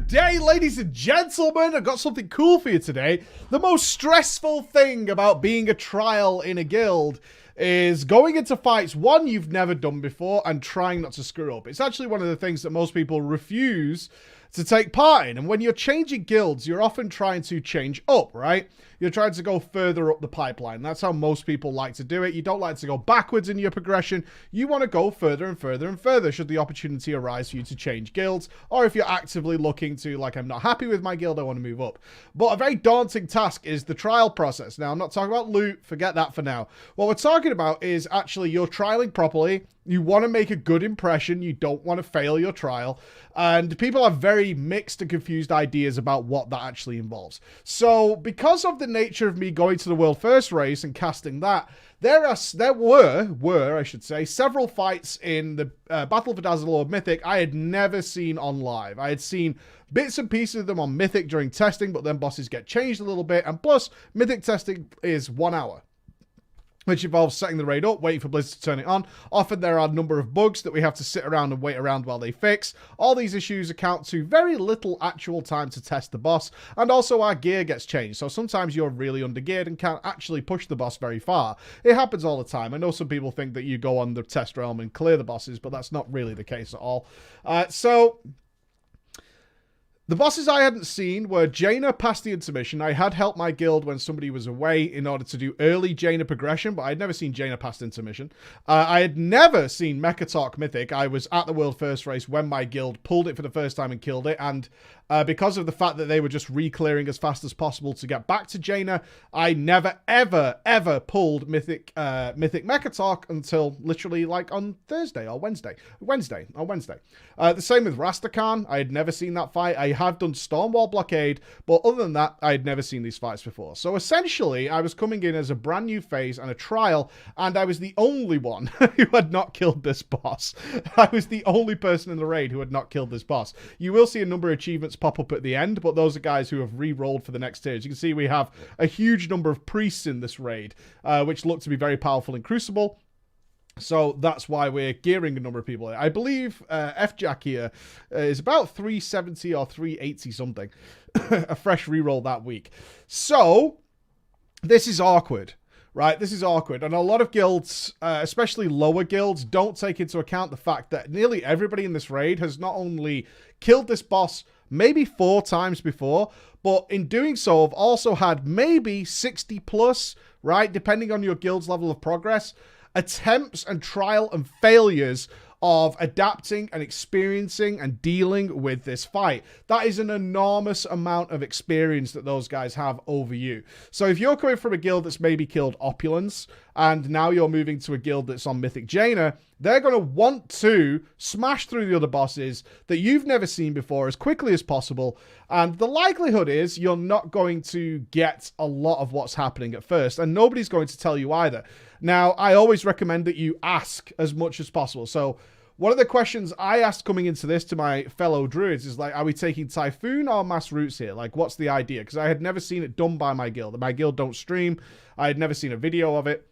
Good day, ladies and gentlemen. I've got something cool for you today. The most stressful thing about being a trial in a guild is going into fights, one, you've never done before, and trying not to screw up. It's actually one of the things that most people refuse to take part in. And when you're changing guilds, you're often trying to change up, right? You're trying to go further up the pipeline. That's how most people like to do it. You don't like to go backwards in your progression. You want to go further and further and further should the opportunity arise for you to change guilds, or if you're actively looking to, like, I'm not happy with my guild, I want to move up. But a very daunting task is the trial process. Now, I'm not talking about loot. Forget that for now. What we're talking about is actually you're trialing properly. You want to make a good impression. You don't want to fail your trial. And people have very mixed and confused ideas about what that actually involves. So because of the nature of me going to the World First race and casting that, there were, I should say, several fights in the Battle for Dazzlelord Mythic I had never seen on live. I had seen bits and pieces of them on Mythic during testing, but then bosses get changed a little bit. And plus, Mythic testing is 1 hour, which involves setting the raid up, waiting for Blizzard to turn it on. Often there are a number of bugs that we have to sit around and wait around while they fix. All these issues account to very little actual time to test the boss, and also our gear gets changed. So sometimes you're really undergeared and can't actually push the boss very far. It happens all the time. I know some people think that you go on the test realm and clear the bosses, but that's not really the case at all. The bosses I hadn't seen were Jaina past the intermission. I had helped my guild when somebody was away in order to do early Jaina progression, but I'd never seen Jaina past intermission. I had never seen Mechatalk Mythic. I was at the World First race when my guild pulled it for the first time and killed it, and because of the fact that they were just re-clearing as fast as possible to get back to Jaina, I never, ever, ever pulled Mythic Mechatalk until literally like on Thursday or Wednesday. The same with Rastakhan. I had never seen that fight. I have done Stormwall Blockade, but other than that, I had never seen these fights before. So essentially, I was coming in as a brand new phase and a trial, and I was the only one who had not killed this boss. I was the only person in the raid who had not killed this boss. You will see a number of achievements pop up at the end, but those are guys who have re-rolled for the next tier. As you can see, we have a huge number of priests in this raid, which look to be very powerful in Crucible. So that's why we're gearing a number of people. I believe F-Jack here is about 370 or 380 something. A fresh reroll that week. So this is awkward, right? This is awkward. And a lot of guilds, especially lower guilds, don't take into account the fact that nearly everybody in this raid has not only killed this boss maybe 4 times before, but in doing so have also had maybe 60 plus, right? Depending on your guild's level of progress, attempts and trial and failures of adapting and experiencing and dealing with this fight. That is an enormous amount of experience that those guys have over you. So if you're coming from a guild that's maybe killed Opulence, and now you're moving to a guild that's on Mythic Jaina, they're going to want to smash through the other bosses that you've never seen before as quickly as possible. And the likelihood is you're not going to get a lot of what's happening at first, and nobody's going to tell you either. Now, I always recommend that you ask as much as possible. So one of the questions I asked coming into this to my fellow druids is like, are we taking Typhoon or Mass Roots here? Like, what's the idea? Because I had never seen it done by my guild. My guild don't stream. I had never seen a video of it.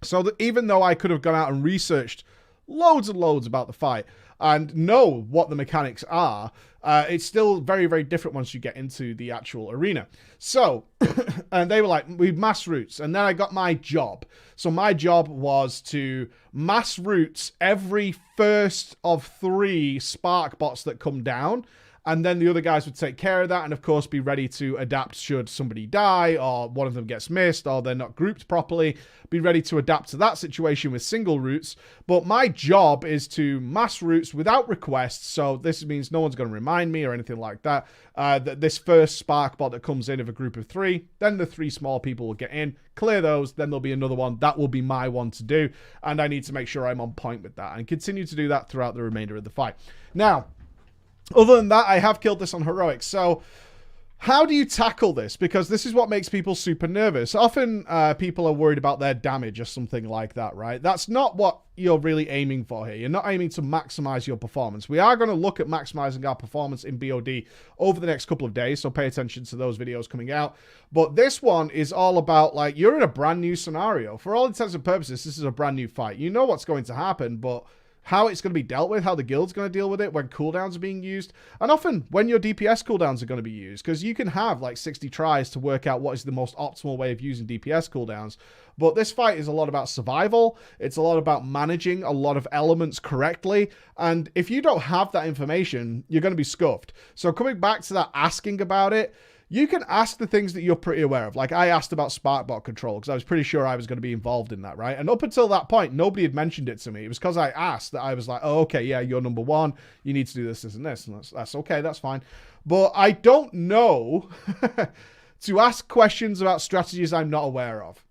So that even though I could have gone out and researched loads and loads about the fight and know what the mechanics are, it's still very, very different once you get into the actual arena. So, and they were like, we mass roots. And then I got my job. So my job was to mass roots every first of 3 spark bots that come down. And then the other guys would take care of that and, of course, be ready to adapt should somebody die or one of them gets missed or they're not grouped properly. Be ready to adapt to that situation with single roots. But my job is to mass roots without requests. So this means no one's going to remind me or anything like that. That this first spark bot that comes in of a group of 3, then the 3 small people will get in, clear those, then there'll be another one. That will be my one to do. And I need to make sure I'm on point with that and continue to do that throughout the remainder of the fight. Now, other than that, I have killed this on Heroics. So how do you tackle this? Because this is what makes people super nervous. Often people are worried about their damage or something like that, right? That's not what you're really aiming for here. You're not aiming to maximize your performance. We are going to look at maximizing our performance in BOD over the next couple of days, so pay attention to those videos coming out. But this one is all about, like, you're in a brand new scenario. For all intents and purposes, this is a brand new fight. You know what's going to happen, but how it's going to be dealt with, how the guild's going to deal with it when cooldowns are being used, and often when your DPS cooldowns are going to be used, because you can have like 60 tries to work out what is the most optimal way of using DPS cooldowns. But this fight is a lot about survival. It's a lot about managing a lot of elements correctly. And if you don't have that information, you're going to be scuffed. So coming back to that asking about it, you can ask the things that you're pretty aware of. Like I asked about Sparkbot control because I was pretty sure I was going to be involved in that, right? And up until that point, nobody had mentioned it to me. It was because I asked that I was like, oh, okay, yeah, you're number one. You need to do this, this, and this. And that's okay, that's fine. But I don't know to ask questions about strategies I'm not aware of.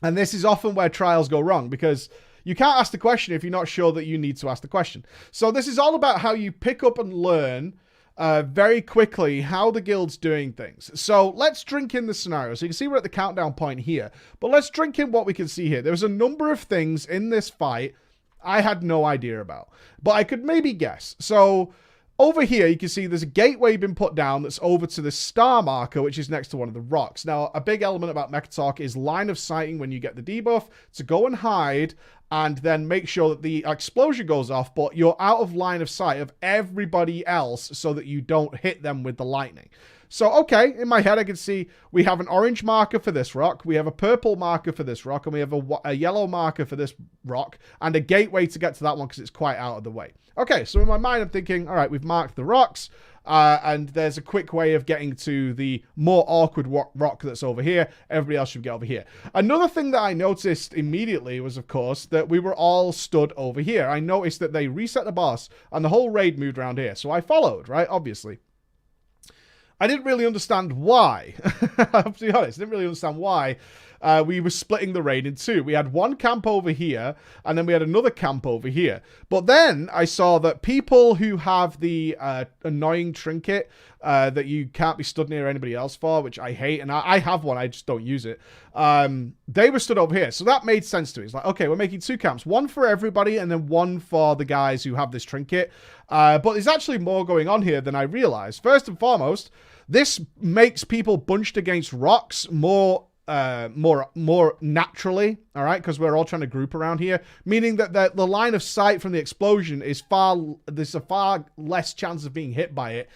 And this is often where trials go wrong, because you can't ask the question if you're not sure that you need to ask the question. So this is all about how you pick up and learn very quickly how the guild's doing things. So let's drink in the scenario. So you can see we're at the countdown point here, but let's drink in what we can see here. There's a number of things in this fight I had no idea about, but I could maybe guess. So over here, you can see there's a gateway been put down that's over to the star marker, which is next to one of the rocks. Now, a big element about Mecha Talk is line of sighting when you get the debuff to go and hide and then make sure that the explosion goes off, but you're out of line of sight of everybody else so that you don't hit them with the lightning. So, okay, in my head, I can see we have an orange marker for this rock, we have a purple marker for this rock, and we have a yellow marker for this rock, and a gateway to get to that one because it's quite out of the way. Okay, so in my mind, I'm thinking, all right, we've marked the rocks, and there's a quick way of getting to the more awkward rock that's over here. Everybody else should get over here. Another thing that I noticed immediately was, of course, that we were all stood over here. I noticed that they reset the boss, and the whole raid moved around here, so I followed, right, obviously. I didn't really understand why. I have to be honest, I didn't really understand why we were splitting the raid in two. We had one camp over here, and then we had another camp over here. But then I saw that people who have the annoying trinket that you can't be stood near anybody else for, which I hate, and I have one, I just don't use it. They were stood over here, so that made sense to me. It's like, okay, we're making two camps, one for everybody, and then one for the guys who have this trinket. But there's actually more going on here than I realized. First and foremost, this makes people bunched against rocks more naturally, all right, because we're all trying to group around here, meaning that the line of sight from the explosion is there's a far less chance of being hit by it,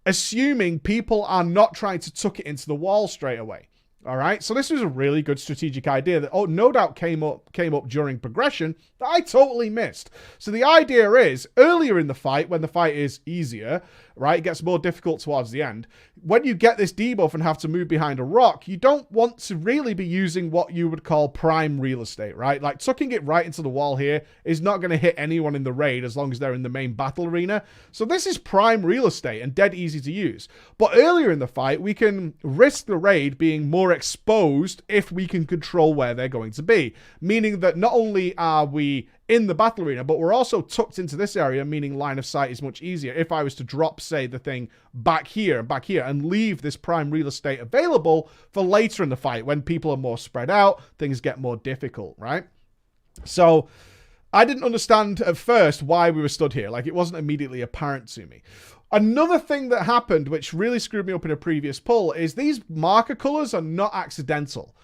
assuming people are not trying to tuck it into the wall straight away. All right, so this was a really good strategic idea that, no doubt came up during progression that I totally missed. So the idea is, earlier in the fight, when the fight is easier, right, it gets more difficult towards the end, when you get this debuff and have to move behind a rock, you don't want to really be using what you would call prime real estate, right? Like, tucking it right into the wall here is not going to hit anyone in the raid as long as they're in the main battle arena. So this is prime real estate and dead easy to use. But earlier in the fight, we can risk the raid being more exposed if we can control where they're going to be, meaning that not only are we in the battle arena, but we're also tucked into this area, meaning line of sight is much easier. If I was to drop, say, the thing back here, and leave this prime real estate available for later in the fight when people are more spread out, things get more difficult, right? So I didn't understand at first why we were stood here. Like, it wasn't immediately apparent to me. Another thing that happened, which really screwed me up in a previous pull, is these marker colors are not accidental.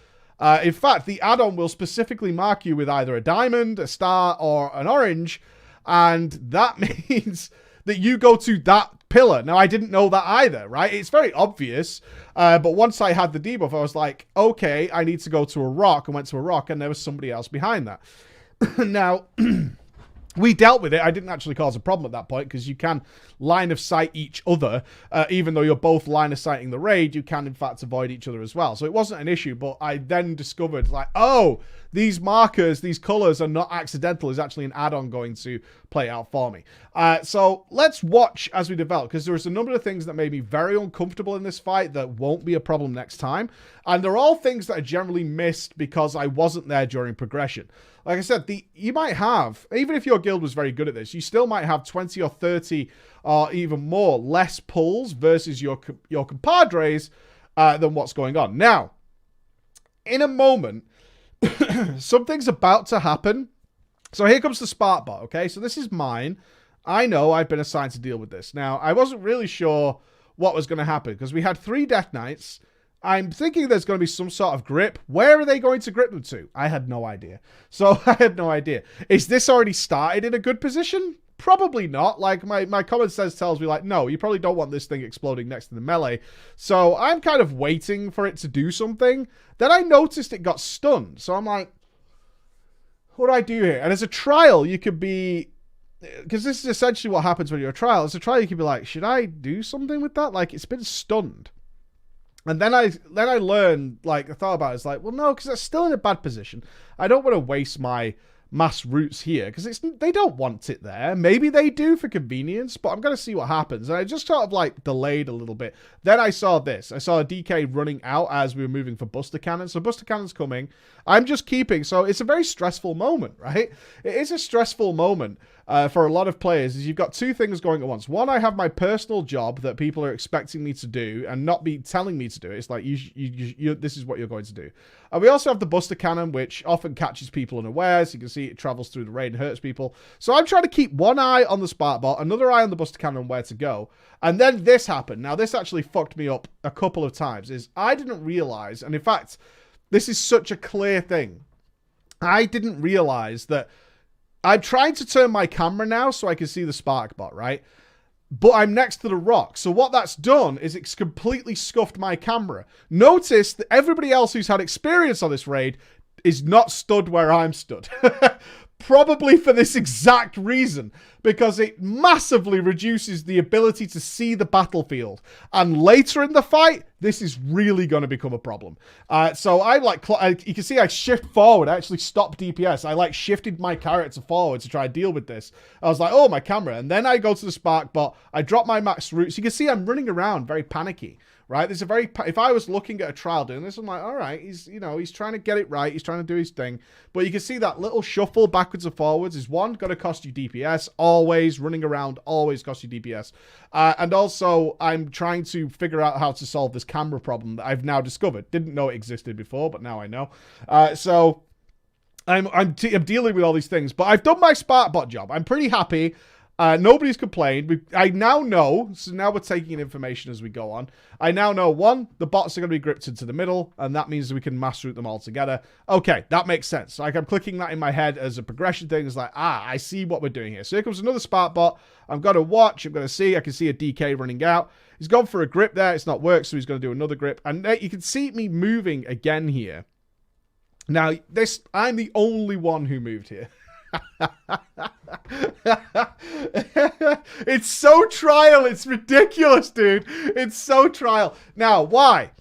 In fact, the add-on will specifically mark you with either a diamond, a star, or an orange, and that means that you go to that pillar. Now, I didn't know that either, right? It's very obvious, but once I had the debuff, I was like, okay, I need to go to a rock, and went to a rock, and there was somebody else behind that. Now, we dealt with it. I didn't actually cause a problem at that point, because you can line of sight each other. Even though you're both line of sighting the raid, you can in fact avoid each other as well. So it wasn't an issue, but I then discovered, like, oh, these markers, these colors are not accidental. Is actually an add-on going to play out for me. So let's watch as we develop, because there's a number of things that made me very uncomfortable in this fight that won't be a problem next time. And they're all things that I generally missed because I wasn't there during progression. Like I said, you might have, even if your guild was very good at this, you still might have 20 or 30 or even more less pulls versus your compadres than what's going on. Now, in a moment, something's about to happen. So here comes the spark bot, okay? So this is mine. I know I've been assigned to deal with this. Now, I wasn't really sure what was going to happen because we had 3 Death Knights I'm thinking there's going to be some sort of grip. Where are they going to grip them to? I had no idea. So I had no idea. Is this already started in a good position? Probably not. Like, my common sense tells me, like, no, you probably don't want this thing exploding next to the melee. So I'm kind of waiting for it to do something. Then I noticed it got stunned. So I'm like, what do I do here? And as a trial, you could be... Because this is essentially what happens when you're a trial. As a trial, you could be like, should I do something with that? Like, it's been stunned. And then I learned, like, I thought about it. It's like, well, no, because it's still in a bad position. I don't want to waste my mass roots here because they don't want it there. Maybe they do for convenience, but I'm going to see what happens. And I just sort of like delayed a little bit. Then I saw this. I saw a DK running out as we were moving for Buster Cannon. So Buster Cannon's coming. I'm just keeping. So it's a very stressful moment, right? It is a stressful moment for a lot of players. Is you've got two things going at once. One, I have my personal job that people are expecting me to do and not be telling me to do. It's like, this is what you're going to do. And we also have the Buster Cannon, which often catches people unawares. You can see it travels through the raid and hurts people. So I'm trying to keep one eye on the spark bot, another eye on the Buster Cannon where to go. And then this happened. Now, this actually fucked me up a couple of times. Is I didn't realize, and in fact, this is such a clear thing. I didn't realize that I'm trying to turn my camera now so I can see the spark bot, right? But I'm next to the rock. So what that's done is it's completely scuffed my camera. Notice that everybody else who's had experience on this raid is not stood where I'm stood. Probably for this exact reason, because it massively reduces the ability to see the battlefield. And later in the fight, this is really going to become a problem. So I you can see I shift forward. I actually stopped DPS. I like shifted my character forward to try and deal with this. I was like, oh, my camera. And then I go to the spark bot. I drop my max roots. You can see I'm running around very panicky. Right, there's a if I was looking at a trial doing this, I'm like, all right, he's trying to get it right, he's trying to do his thing, but you can see that little shuffle backwards and forwards is one, going to cost you DPS, always running around, always cost you DPS, and also I'm trying to figure out how to solve this camera problem that I've now discovered. Didn't know it existed before, but now I know. So I'm dealing with all these things, but I've done my spark bot job. I'm pretty happy. Nobody's complained. I now know, so now we're taking in information as we go on. I now know, one, the bots are going to be gripped into the middle, and that means we can mass route them all together. Okay, that makes sense. Like, I'm clicking that in my head as a progression thing. It's like, I see what we're doing here. So here comes another spark bot. I'm going to watch. I'm going to see. I can see a DK running out. He's gone for a grip there. It's not worked, so he's going to do another grip. And you can see me moving again here. Now, I'm the only one who moved here. It's so trial. It's ridiculous, dude. It's so trial. Now, why?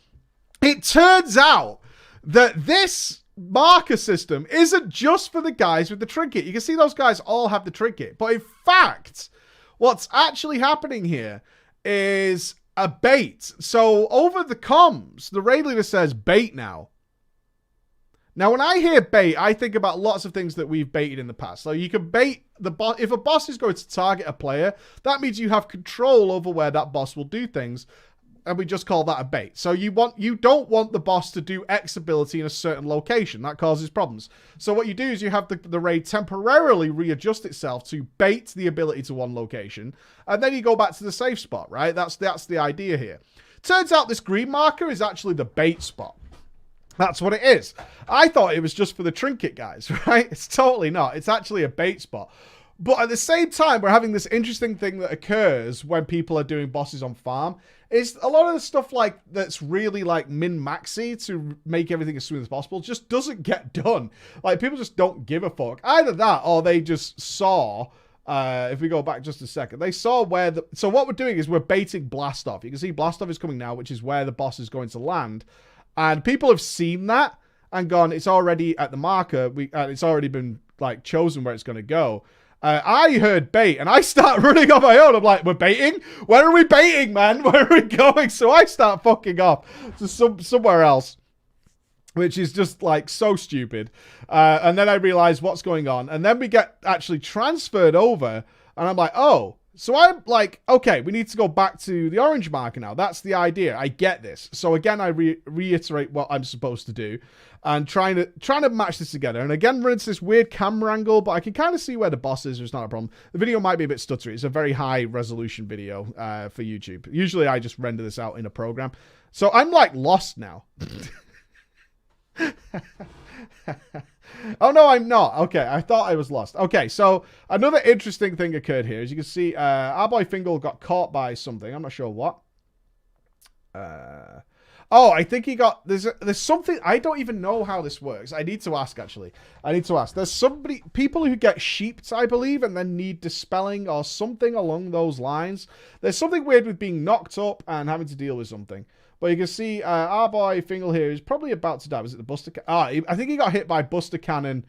It turns out that this marker system isn't just for the guys with the trinket. You can see those guys all have the trinket. But in fact, what's actually happening here is a bait. So over the comms, the raid leader says bait now. Now, when I hear bait, I think about lots of things that we've baited in the past. So you can bait the boss. If a boss is going to target a player, that means you have control over where that boss will do things. And we just call that a bait. So you don't want the boss to do X ability in a certain location. That causes problems. So what you do is you have the raid temporarily readjust itself to bait the ability to one location. And then you go back to the safe spot, right? That's the idea here. Turns out this green marker is actually the bait spot. That's what it is. I thought it was just for the trinket guys, right? It's totally not. It's actually a bait spot. But at the same time, we're having this interesting thing that occurs when people are doing bosses on farm. Is a lot of the stuff like that's really like min-maxy to make everything as smooth as possible just doesn't get done. Like, people just don't give a fuck. Either that or they just saw... if we go back just a second, they saw where so what we're doing is we're baiting blast off. You can see blast off is coming now, which is where the boss is going to land. And people have seen that and gone, it's already at the marker. It's already been like chosen where it's going to go. I heard bait and I start running on my own. I'm like, we're baiting? Where are we baiting, man? Where are we going? So I start fucking off to somewhere else, which is just like so stupid. And then I realize what's going on. And then we get actually transferred over and I'm like, oh, So I'm like, okay, we need to go back to the orange marker now. That's the idea. I get this. So again, I reiterate what I'm supposed to do and trying to match this together. And again, run into this weird camera angle, but I can kind of see where the boss is. It's not a problem. The video might be a bit stuttery. It's a very high resolution video for YouTube. Usually I just render this out in a program. So I'm like lost now. Oh, no, I'm not. Okay, I thought I was lost. Okay, so another interesting thing occurred here. As you can see, our boy Fingal got caught by something. I'm not sure what. Oh, I think he got... There's something... I don't even know how this works. I need to ask, actually. I need to ask. There's people who get sheeped, I believe, and then need dispelling or something along those lines. There's something weird with being knocked up and having to deal with something. But you can see our boy Fingal here is probably about to die. Was it the Buster Cannon? I think he got hit by Buster Cannon.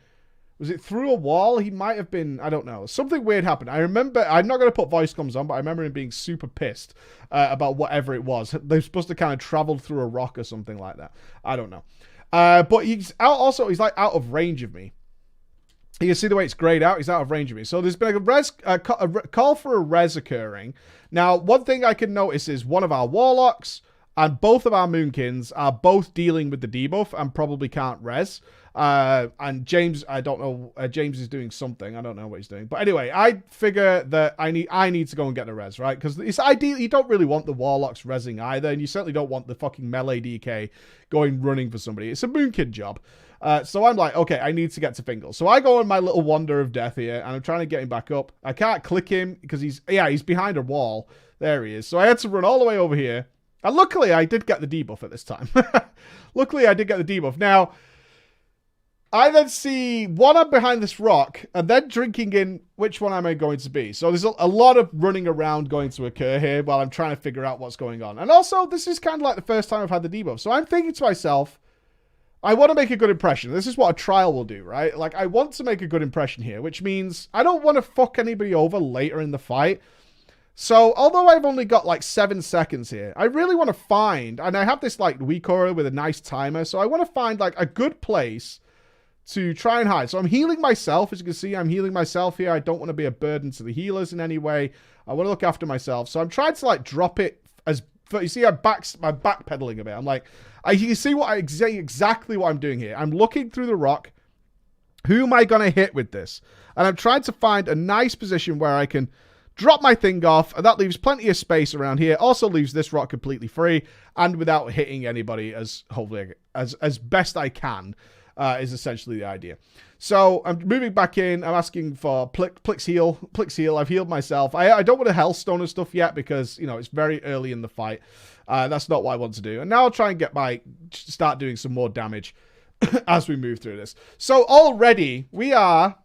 Was it through a wall? He might have been, I don't know. Something weird happened. I remember, I'm not going to put voice comms on, but I remember him being super pissed about whatever it was. The Buster Cannon traveled through a rock or something like that. I don't know. But he's like out of range of me. You can see the way it's grayed out. He's out of range of me. So there's been a call for a res occurring. Now, one thing I can notice is one of our Warlocks and both of our Moonkins are both dealing with the debuff and probably can't res. And James, I don't know, James is doing something. I don't know what he's doing. But anyway, I figure that I need to go and get the res, right? Because it's ideal. You don't really want the Warlocks resing either. And you certainly don't want the fucking melee DK going running for somebody. It's a Moonkin job. So I'm like, okay, I need to get to Fingal. So I go on my little wander of death here, and I'm trying to get him back up. I can't click him because he's behind a wall. There he is. So I had to run all the way over here. And luckily, I did get the debuff at this time. Luckily, I did get the debuff. Now, I then see one I'm behind this rock, and then drinking in which one am I going to be. So there's a lot of running around going to occur here while I'm trying to figure out what's going on. And also, this is kind of like the first time I've had the debuff. So I'm thinking to myself, I want to make a good impression. This is what a trial will do, right? Like, I want to make a good impression here, which means I don't want to fuck anybody over later in the fight. So, although I've only got like 7 seconds here, I really want to find, and I have this like weak aura with a nice timer, so I want to find like a good place to try and hide. So I'm healing myself. As you can see, I'm healing myself here. I don't want to be a burden to the healers in any way. I want to look after myself. So I'm trying to like drop it as, you see, I'm backpedaling a bit. I'm like, you can see exactly what I'm doing here. I'm looking through the rock. Who am I going to hit with this? And I'm trying to find a nice position where I can drop my thing off, and that leaves plenty of space around here. Also leaves this rock completely free and without hitting anybody as hopefully as best I can is essentially the idea. So I'm moving back in. I'm asking for Plix heal. Plix heal. I've healed myself. I don't want a Hellstone and stuff yet because, you know, it's very early in the fight. That's not what I want to do. And now I'll try and start doing some more damage as we move through this. So already we are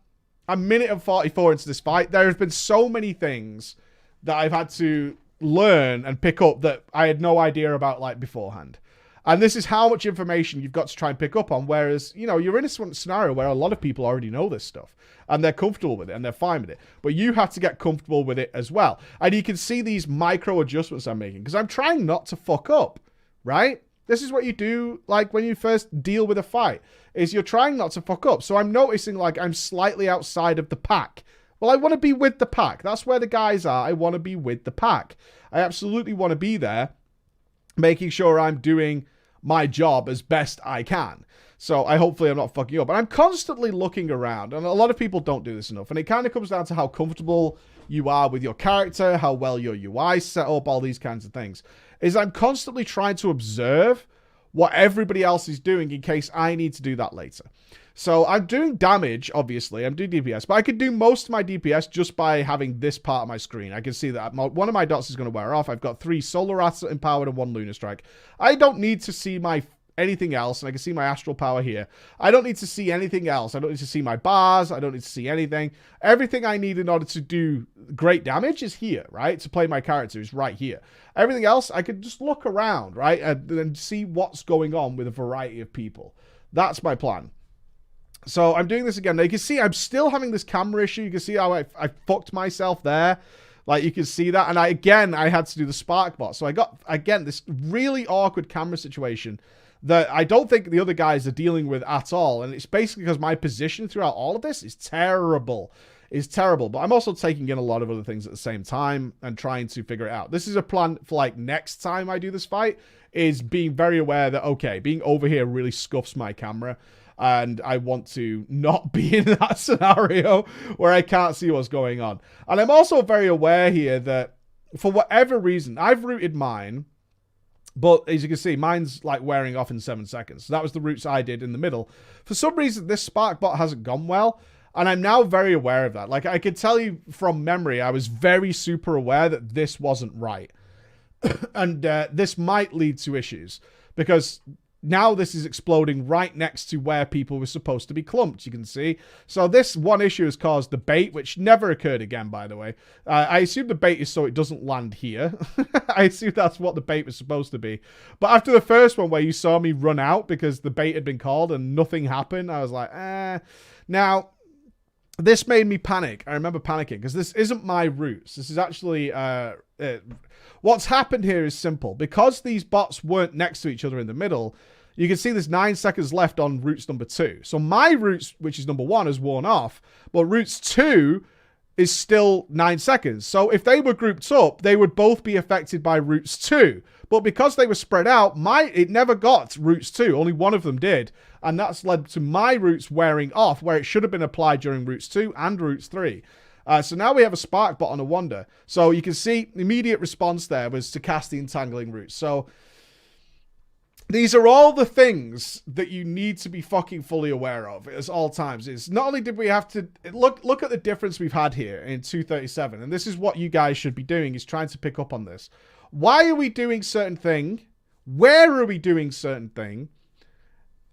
a minute and 44 into this fight. There have been so many things that I've had to learn and pick up that I had no idea about like beforehand. And this is how much information you've got to try and pick up on. Whereas, you know, you're in a scenario where a lot of people already know this stuff and they're comfortable with it and they're fine with it. But you have to get comfortable with it as well. And you can see these micro adjustments I'm making because I'm trying not to fuck up, right? This is what you do, like, when you first deal with a fight, is you're trying not to fuck up. So I'm noticing, like, I'm slightly outside of the pack. Well, I want to be with the pack. That's where the guys are. I want to be with the pack. I absolutely want to be there, making sure I'm doing my job as best I can. So hopefully I'm not fucking up. But I'm constantly looking around, and a lot of people don't do this enough. And it kind of comes down to how comfortable you are with your character, how well your UI is set up, all these kinds of things. Is I'm constantly trying to observe what everybody else is doing in case I need to do that later. So I'm doing damage, obviously. I'm doing DPS, but I could do most of my DPS just by having this part of my screen. I can see that one of my dots is going to wear off. I've got 3 Solar Rats empowered and 1 Lunar Strike. I don't need to see anything else, and I can see my astral power here. I don't need to see anything else. I don't need to see my bars. I don't need to see anything. Everything I need in order to do great damage is here, right? To play my character is right here. Everything else, I could just look around, right? And see what's going on with a variety of people. That's my plan. So I'm doing this again. Now you can see I'm still having this camera issue. You can see how I fucked myself there. Like, you can see that. And I had to do the spark bot. So I got, again, this really awkward camera situation that I don't think the other guys are dealing with at all. And it's basically because my position throughout all of this is terrible. is terrible. But I'm also taking in a lot of other things at the same time and trying to figure it out. This is a plan for like next time I do this fight, is being very aware that, okay, being over here really scuffs my camera. And I want to not be in that scenario where I can't see what's going on. And I'm also very aware here that for whatever reason, I've rooted mine, but as you can see, mine's like wearing off in 7 seconds. So that was the routes I did in the middle. For some reason, this spark bot hasn't gone well. And I'm now very aware of that. Like, I could tell you from memory, I was very super aware that this wasn't right. And this might lead to issues. Because now this is exploding right next to where people were supposed to be clumped, you can see. So this one issue has caused the bait, which never occurred again, by the way. I assume the bait is so it doesn't land here. I assume that's what the bait was supposed to be. But after the first one where you saw me run out because the bait had been called and nothing happened, I was like, eh. Now, this made me panic. I remember panicking because this isn't my routes. This is actually... what's happened here is simple. Because these bots weren't next to each other in the middle, you can see there's 9 seconds left on routes number 2. So my routes, which is number 1, has worn off. But routes 2 is still 9 seconds. So if they were grouped up, they would both be affected by routes 2. But because they were spread out, it never got routes 2. Only one of them did. And that's led to my routes wearing off, where it should have been applied during routes 2 and routes 3. So now we have a spark bot on a wonder. So you can see the immediate response there was to cast the entangling routes. So these are all the things that you need to be fucking fully aware of at all times. Is not only did we have to look at the difference we've had here in 237, and this is what you guys should be doing, is trying to pick up on this. Why are we doing certain thing? Where are we doing certain thing?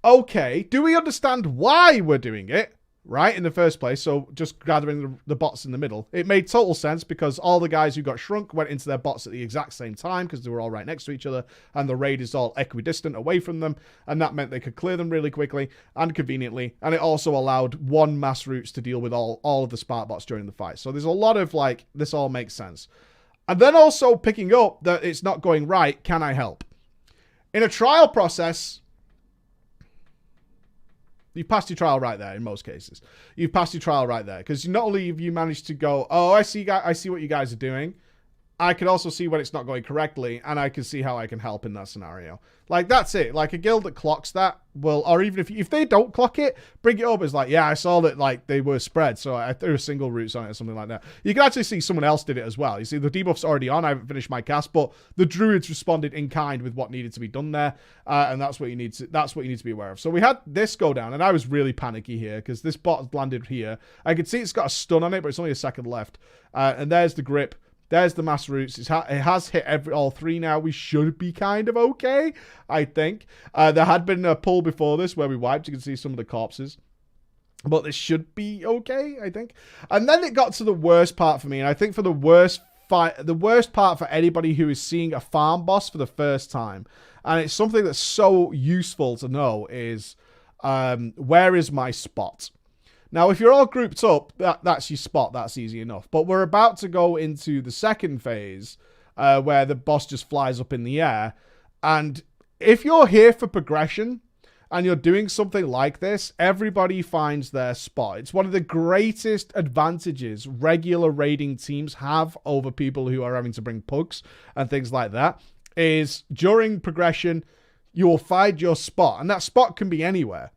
Okay, do we understand why we're doing it? Right, in the first place, so just gathering the bots in the middle. It made total sense because all the guys who got shrunk went into their bots at the exact same time because they were all right next to each other, and the raid is all equidistant away from them, and that meant they could clear them really quickly and conveniently, and it also allowed one mass routes to deal with all of the spark bots during the fight. So there's a lot of, like, this all makes sense. And then also picking up that it's not going right, can I help? In a trial process... You've passed your trial right there in most cases. You've passed your trial right there. Because not only have you managed to go, oh, I see what you guys are doing. I can also see when it's not going correctly, and I can see how I can help in that scenario. Like, that's it. Like, a guild that clocks that will, or even if they don't clock it, bring it up as like, yeah, I saw that, like, they were spread, so I threw a single routes on it or something like that. You can actually see someone else did it as well. You see, the debuff's already on. I haven't finished my cast, but the druids responded in kind with what needed to be done there, and that's what you need to be aware of. So we had this go down, and I was really panicky here because this bot landed here. I could see it's got a stun on it, but it's only a second left. And there's the grip. There's the mass routes. It has hit all 3 now. We should be kind of okay, I think. There had been a pull before this where we wiped. You can see some of the corpses. But this should be okay, I think. And then it got to the worst part for me. And I think for the worst part for anybody who is seeing a farm boss for the first time, and it's something that's so useful to know, is where is my spot? Now, if you're all grouped up, that's your spot. That's easy enough. But we're about to go into the second phase where the boss just flies up in the air. And if you're here for progression and you're doing something like this, everybody finds their spot. It's one of the greatest advantages regular raiding teams have over people who are having to bring pugs and things like that, is during progression, you will find your spot. And that spot can be anywhere.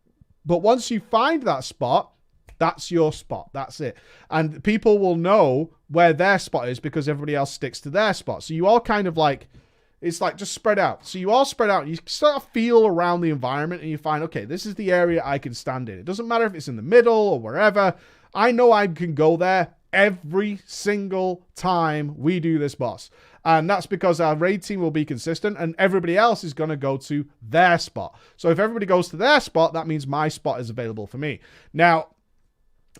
But once you find that spot, that's your spot. That's it. And people will know where their spot is because everybody else sticks to their spot. So you all kind of like, it's like just spread out. So you all spread out. You sort of feel around the environment and you find, okay, this is the area I can stand in. It doesn't matter if it's in the middle or wherever. I know I can go there every single time we do this boss. And that's because our raid team will be consistent and everybody else is going to go to their spot. So if everybody goes to their spot, that means my spot is available for me. Now,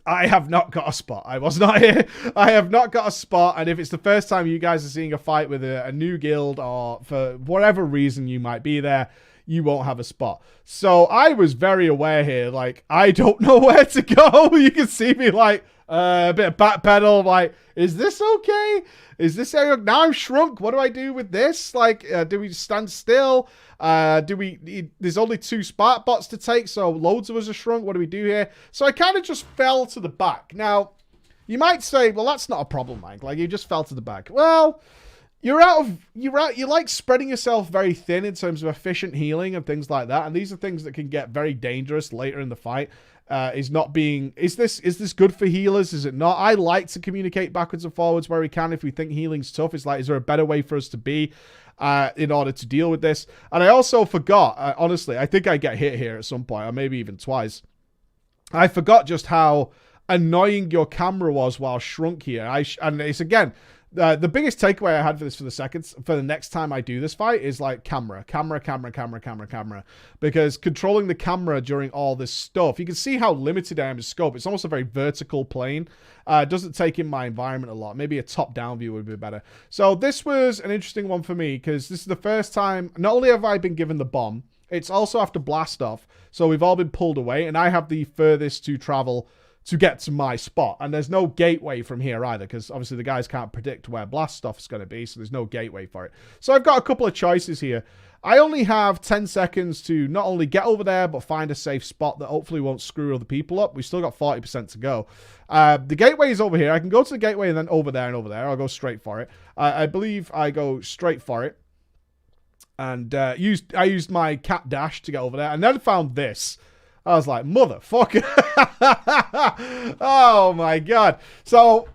I have not got a spot. I was not here. I have not got a spot. And if it's the first time you guys are seeing a fight with a new guild or for whatever reason you might be there, you won't have a spot. So I was very aware here. Like, I don't know where to go. You can see me like a bit of backpedal. Like, is this okay? Is this area? Now I'm shrunk. What do I do with this? Like, do we stand still? There's only 2 spark bots to take, so loads of us are shrunk. What do we do here? So I kind of just fell to the back. Now, You might say, well, that's not a problem, Mike. Like, you just fell to the back. Well, you like spreading yourself very thin in terms of efficient healing and things like that. And these are things that can get very dangerous later in the fight. Is this good for healers? Is it not? I like to communicate backwards and forwards where we can if we think healing's tough. It's like, is there a better way for us to be in order to deal with this? And I also forgot, honestly, I think I get hit here at some point, or maybe even twice. I forgot just how annoying your camera was while shrunk here. And it's again, the biggest takeaway I had for this for the next time I do this fight is like camera. Because controlling the camera during all this stuff, you can see how limited I am to scope. It's almost a very vertical plane. It doesn't take in my environment a lot. Maybe a top-down view would be better. So this was an interesting one for me because this is the first time, not only have I been given the bomb, it's also after blast off. So we've all been pulled away and I have the furthest to travel to get to my spot. And there's no gateway from here either, because obviously the guys can't predict where blast stuff is going to be, so there's no gateway for it. So I've got a couple of choices here. I only have 10 seconds to not only get over there, but find a safe spot that hopefully won't screw other people up. We've still got 40% to go. The gateway is over here. I can go to the gateway and then over there and over there. I'll go straight for it. I believe I go straight for it. And I used my cat dash to get over there, and then found this. I was like, motherfucker. Oh my god. So,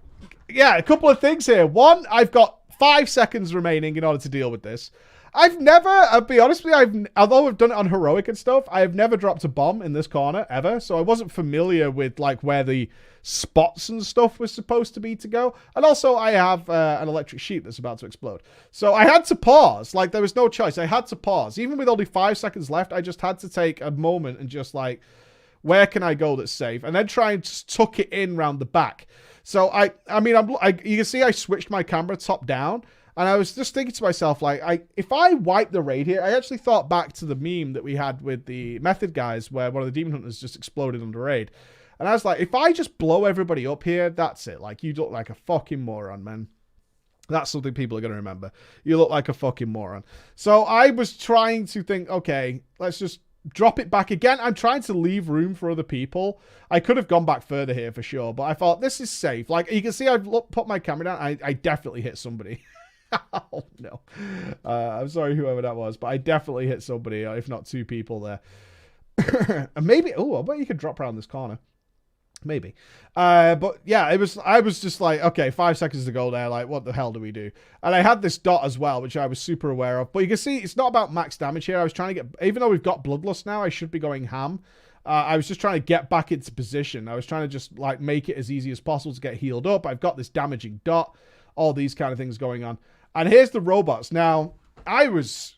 yeah, a couple of things here. One, I've got 5 seconds remaining in order to deal with this. I'll be honest with you, although I've done it on heroic and stuff, I have never dropped a bomb in this corner, ever. So I wasn't familiar with, like, where the spots and stuff was supposed to be to go. And also, I have an electric sheep that's about to explode. So I had to pause. Like, there was no choice. I had to pause. Even with only 5 seconds left, I just had to take a moment and just, like, where can I go that's safe? And then try and tuck it in round the back. So, you can see I switched my camera top down. And I was just thinking to myself, like, if I wipe the raid here, I actually thought back to the meme that we had with the Method guys where one of the Demon Hunters just exploded under raid. And I was like, if I just blow everybody up here, that's it. Like, you look like a fucking moron, man. That's something people are going to remember. You look like a fucking moron. So I was trying to think, okay, let's just drop it back again. I'm trying to leave room for other people. I could have gone back further here for sure, but I thought this is safe. Like, you can see I've put my camera down. I definitely hit somebody. Oh, no. I'm sorry, whoever that was, but I definitely hit somebody, if not 2 people there. And maybe, I bet you could drop around this corner. Maybe. But yeah, I was just like, okay, 5 seconds to go there. Like, what the hell do we do? And I had this dot as well, which I was super aware of. But you can see it's not about max damage here. I was trying to get, even though we've got Bloodlust now, I should be going ham. I was just trying to get back into position. I was trying to just like make it as easy as possible to get healed up. I've got this damaging dot, all these kind of things going on. And here's the robots. Now, I was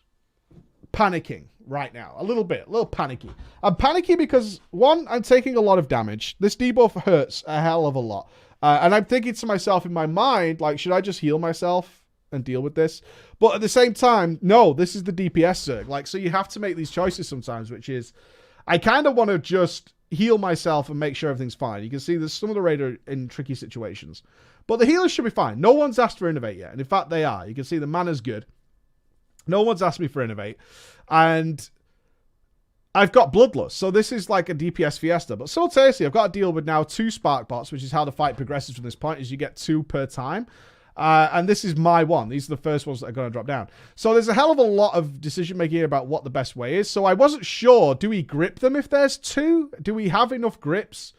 panicking right now. A little panicky. I'm panicky because, one, I'm taking a lot of damage. This debuff hurts a hell of a lot. And I'm thinking to myself in my mind, like, should I just heal myself and deal with this? But at the same time, no, this is the DPS Zerg. Like, so you have to make these choices sometimes, which is, I kind of want to just heal myself and make sure everything's fine. You can see there's some of the raid are in tricky situations. But the healers should be fine. No one's asked for Innovate yet. And in fact, they are. You can see the mana's good. No one's asked me for Innovate. And I've got Bloodlust. So this is like a DPS fiesta. But simultaneously, I've got to deal with now 2 Spark Bots, which is how the fight progresses from this point, is you get 2 per time. And this is my one. These are the first ones that are going to drop down. So there's a hell of a lot of decision making here about what the best way is. So I wasn't sure. Do we grip them if there's 2? Do we have enough grips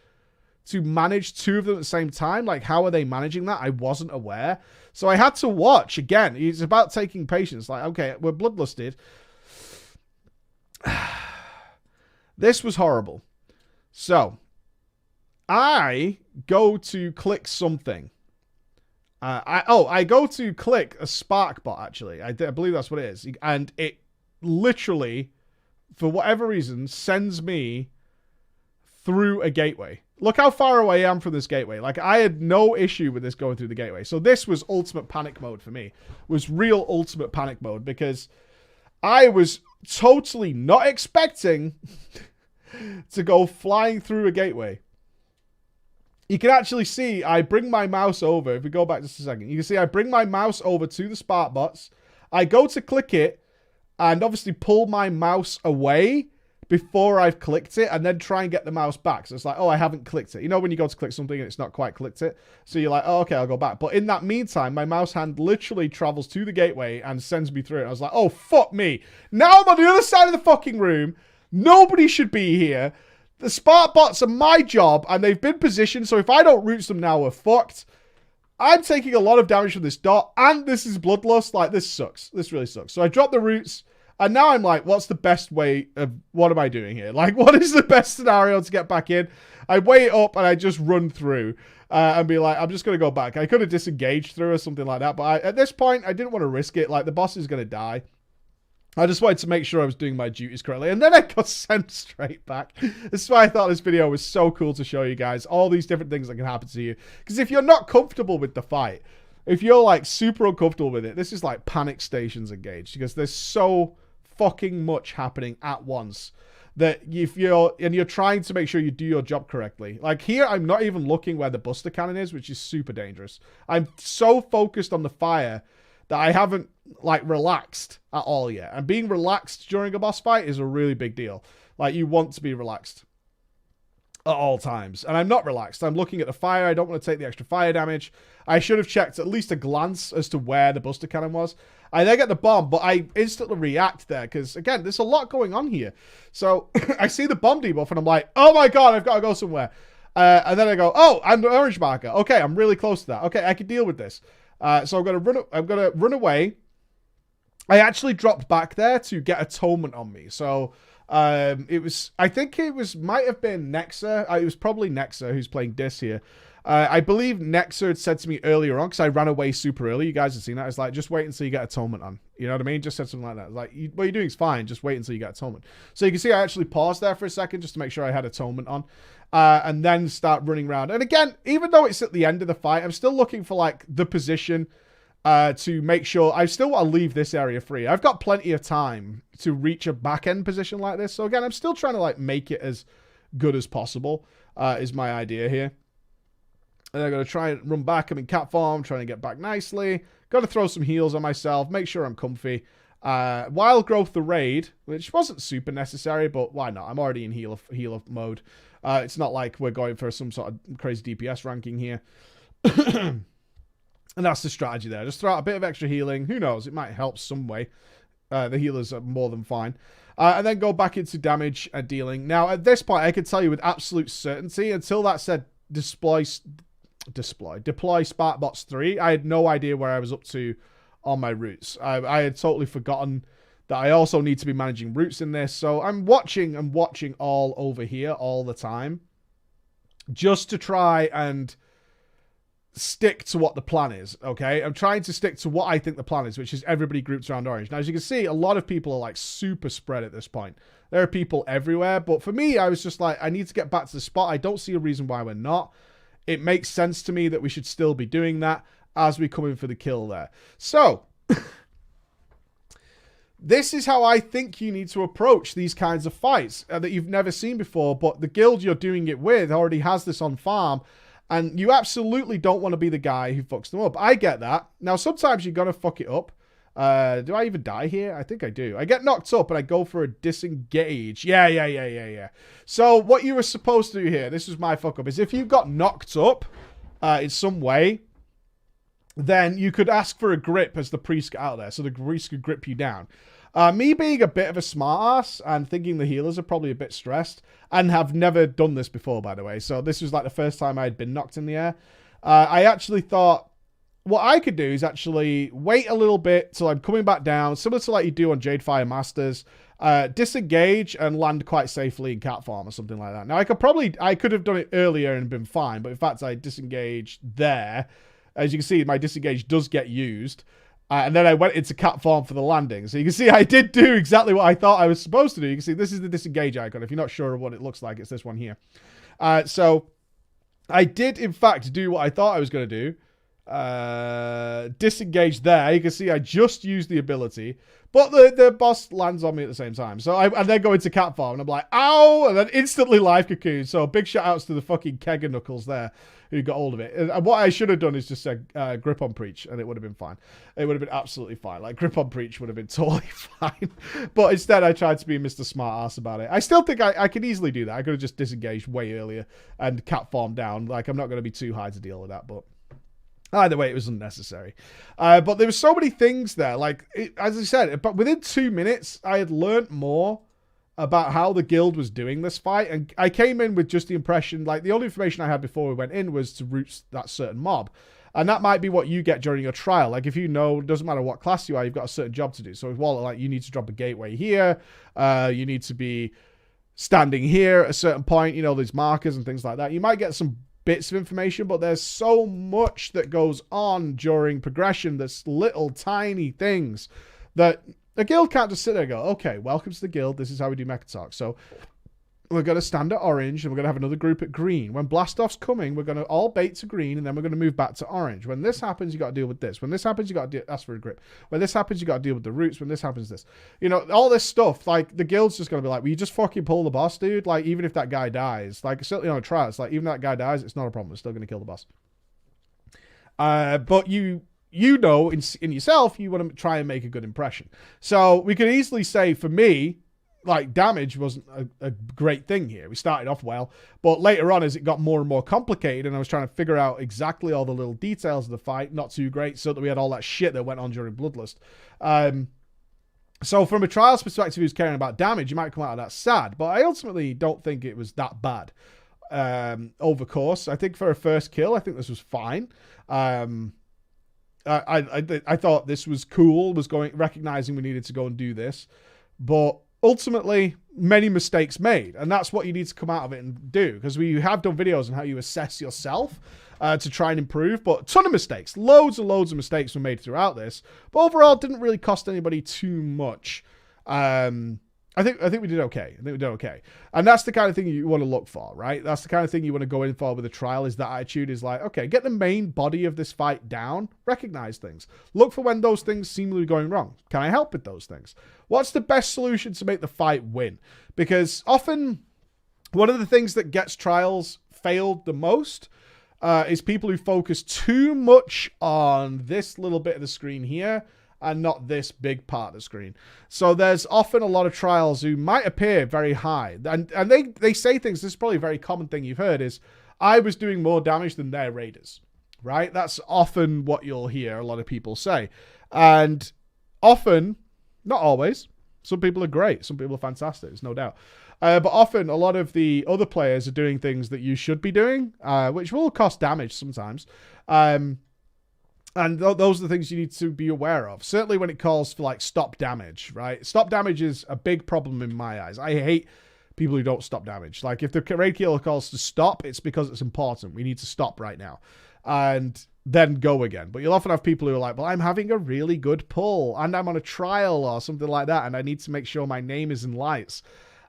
to manage 2 of them at the same time? Like, how are they managing that? I wasn't aware. So I had to watch. Again, it's about taking patience. Like, okay, we're bloodlusted. This was horrible. So, I go to click something. I go to click a Spark Bot, actually. I believe that's what it is. And it literally, for whatever reason, sends me through a gateway. Look how far away I am from this gateway. Like, I had no issue with this going through the gateway. So this was ultimate panic mode for me. It was real ultimate panic mode because I was totally not expecting to go flying through a gateway. You can actually see I bring my mouse over. If we go back just a second, you can see I bring my mouse over to the Spark Bots. I go to click it and obviously pull my mouse away before I've clicked it and then try and get the mouse back. So it's like, oh, I haven't clicked it. You know when you go to click something and it's not quite clicked it? So you're like, oh, okay, I'll go back. But in that meantime, my mouse hand literally travels to the gateway and sends me through it. I was like, oh, fuck me. Now I'm on the other side of the fucking room. Nobody should be here. The spark bots are my job and they've been positioned. So if I don't root them now, we're fucked. I'm taking a lot of damage from this dot and this is bloodlust. Like, this sucks. This really sucks. So I dropped the roots. And now I'm like, what's the best way of, what am I doing here? Like, what is the best scenario to get back in? I wait up and I just run through and be like, I'm just going to go back. I could have disengaged through or something like that. But at this point, I didn't want to risk it. Like, the boss is going to die. I just wanted to make sure I was doing my duties correctly. And then I got sent straight back. This is why I thought this video was so cool to show you guys all these different things that can happen to you. Because if you're not comfortable with the fight, if you're like super uncomfortable with it, this is like panic stations engaged. Because there's so fucking much happening at once that if you're trying to make sure you do your job correctly. Like here, I'm not even looking where the buster cannon is, which is super dangerous. I'm so focused on the fire that I haven't like relaxed at all yet. And being relaxed during a boss fight is a really big deal. Like you want to be relaxed at all times. And I'm not relaxed. I'm looking at the fire. I don't want to take the extra fire damage. I should have checked at least a glance as to where the buster cannon was. I then get the bomb, but I instantly react there because, again, there's a lot going on here. So I see the bomb debuff and I'm like, oh my god, I've got to go somewhere. And then I go, oh, I'm the orange marker. Okay, I'm really close to that. Okay, I can deal with this. So I'm gonna run away. I actually dropped back there to get atonement on me. So I think it might have been Nexa. It was probably Nexa who's playing Dis here. I believe Nexa had said to me earlier on, because I ran away super early. You guys have seen that. It's like, just wait until you get atonement on. You know what I mean? Just said something like that. Like, what you're doing is fine. Just wait until you get atonement. So you can see I actually paused there for a second just to make sure I had atonement on. And then start running around. And again, even though it's at the end of the fight, I'm still looking for like the position to make sure. I still want to leave this area free. I've got plenty of time to reach a back end position like this. So again, I'm still trying to like make it as good as possible is my idea here. And I'm going to try and run back. I'm in cat form, trying to get back nicely. Got to throw some heals on myself, make sure I'm comfy. Wild Growth the raid, which wasn't super necessary, but why not? I'm already in healer mode. It's not like we're going for some sort of crazy DPS ranking here. And that's the strategy there. Just throw out a bit of extra healing. Who knows? It might help some way. The healers are more than fine. And then go back into damage and dealing. Now, at this point, I can tell you with absolute certainty, until that said deploy Sparkbots 3, I had no idea where I was up to on my routes. I had totally forgotten that I also need to be managing routes in this. So I'm watching and watching all over here all the time just to try and stick to what the plan is, okay? I'm trying to stick to what I think the plan is, which is everybody groups around orange. Now, as you can see, a lot of people are like super spread at this point. There are people everywhere, but for me, I was just like, I need to get back to the spot. I don't see a reason why we're not. It makes sense to me that we should still be doing that as we come in for the kill there. So, this is how I think you need to approach these kinds of fights that you've never seen before, but the guild you're doing it with already has this on farm, and you absolutely don't want to be the guy who fucks them up. I get that. Now, sometimes you're going to fuck it up. Do I even die here? I think I do. I get knocked up and I go for a disengage. Yeah. So what you were supposed to do here, this was my fuck up, is if you got knocked up in some way, then you could ask for a grip as the priest got out there, so the priest could grip you down. Me being a bit of a smartass and thinking the healers are probably a bit stressed, and have never done this before, by the way, so this was like the first time I had been knocked in the air, I actually thought, what I could do is actually wait a little bit till I'm coming back down, similar to like you do on Jadefire Masters, disengage and land quite safely in cat farm or something like that. Now, I could have done it earlier and been fine, but in fact, I disengaged there. As you can see, my disengage does get used. And then I went into cat farm for the landing. So you can see I did do exactly what I thought I was supposed to do. You can see this is the disengage icon. If you're not sure of what it looks like, it's this one here. So I did, in fact, do what I thought I was going to do. Disengage there. You can see I just used the ability, but the boss lands on me at the same time. So I then go into cat farm and I'm like, ow, and then instantly live cocoon. So big shout outs to the fucking Kegger Knuckles there who got hold of it. And what I should have done is just said grip on preach, and it would have been fine. It would have been absolutely fine. Like grip on preach would have been totally fine. But instead I tried to be Mr. Smartass about it. I still think I could easily do that. I could have just disengaged way earlier and cat farm down. Like I'm not going to be too high to deal with that, but either way, it was unnecessary. But there were so many things there. Like, as I said, but within 2 minutes, I had learned more about how the guild was doing this fight. And I came in with just the impression, like, the only information I had before we went in was to root that certain mob. And that might be what you get during your trial. Like, if you know, it doesn't matter what class you are, you've got a certain job to do. So with Wallet, like, you need to drop a gateway here. You need to be standing here at a certain point. You know, there's markers and things like that. You might get some bits of information, but there's so much that goes on during progression. There's little tiny things that a guild can't just sit there and go, okay, welcome to the guild. This is how we do Mecha Talk. So we're going to stand at orange and we're going to have another group at green. When Blastoff's coming, we're going to all bait to green and then we're going to move back to orange. When this happens, you got to deal with this. When this happens, you got to ask for a grip. When this happens, you got to deal with the roots. When this happens, this. You know, all this stuff, like the guild's just going to be like, well, you just fucking pull the boss, dude. Like, even if that guy dies, like certainly on a trial, it's like, even if that guy dies, it's not a problem. We're still going to kill the boss. But you know, in yourself, you want to try and make a good impression. So we could easily say, for me, like, damage wasn't a great thing here. We started off well, but later on, as it got more and more complicated, and I was trying to figure out exactly all the little details of the fight, not too great, so that we had all that shit that went on during Bloodlust. So from a trials perspective, who's caring about damage, you might come out of that sad, but I ultimately don't think it was that bad. Over course, I think for a first kill, I think this was fine. I thought this was cool, recognizing we needed to go and do this, but ultimately many mistakes made, and that's what you need to come out of it and do, because we have done videos on how you assess yourself to try and improve, but a ton of mistakes, loads and loads of mistakes were made throughout this, but overall it didn't really cost anybody too much. I think we did okay. And that's the kind of thing you want to look for, right? That's the kind of thing you want to go in for with a trial, is that attitude is like, okay, get the main body of this fight down, recognize things. Look for when those things seem to be going wrong. Can I help with those things? What's the best solution to make the fight win? Because often one of the things that gets trials failed the most is people who focus too much on this little bit of the screen here and not this big part of the screen. So there's often a lot of trials who might appear very high. And they say things, this is probably a very common thing you've heard, is, I was doing more damage than their raiders, right? That's often what you'll hear a lot of people say. And often, not always, some people are great, some people are fantastic, there's no doubt. But often a lot of the other players are doing things that you should be doing, which will cost damage sometimes. And those are the things you need to be aware of. Certainly when it calls for, like, stop damage, right? Stop damage is a big problem in my eyes. I hate people who don't stop damage. Like, if the raid killer calls to stop, it's because it's important. We need to stop right now. And then go again. But you'll often have people who are like, well, I'm having a really good pull, and I'm on a trial or something like that, and I need to make sure my name is in lights.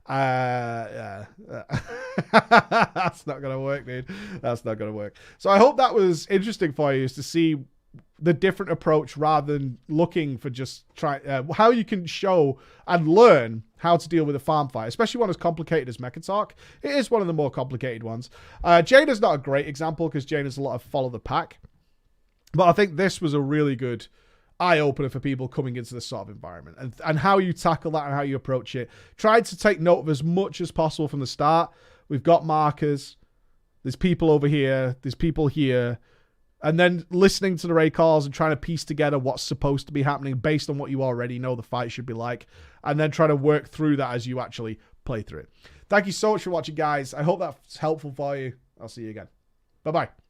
That's not going to work, dude. That's not going to work. So I hope that was interesting for you, is to see the different approach rather than looking for just how you can show and learn how to deal with a farm fight, especially one as complicated as Mecha Talk. It is one of the more complicated ones. Jaina's not a great example because Jaina's a lot of follow the pack, but I think this was a really good eye-opener for people coming into this sort of environment, and how you tackle that and how you approach it. Tried to take note of as much as possible from the start. We've got markers. There's people over here. There's people here. And then listening to the raid calls and trying to piece together what's supposed to be happening based on what you already know the fight should be like. And then try to work through that as you actually play through it. Thank you so much for watching, guys. I hope that's helpful for you. I'll see you again. Bye-bye.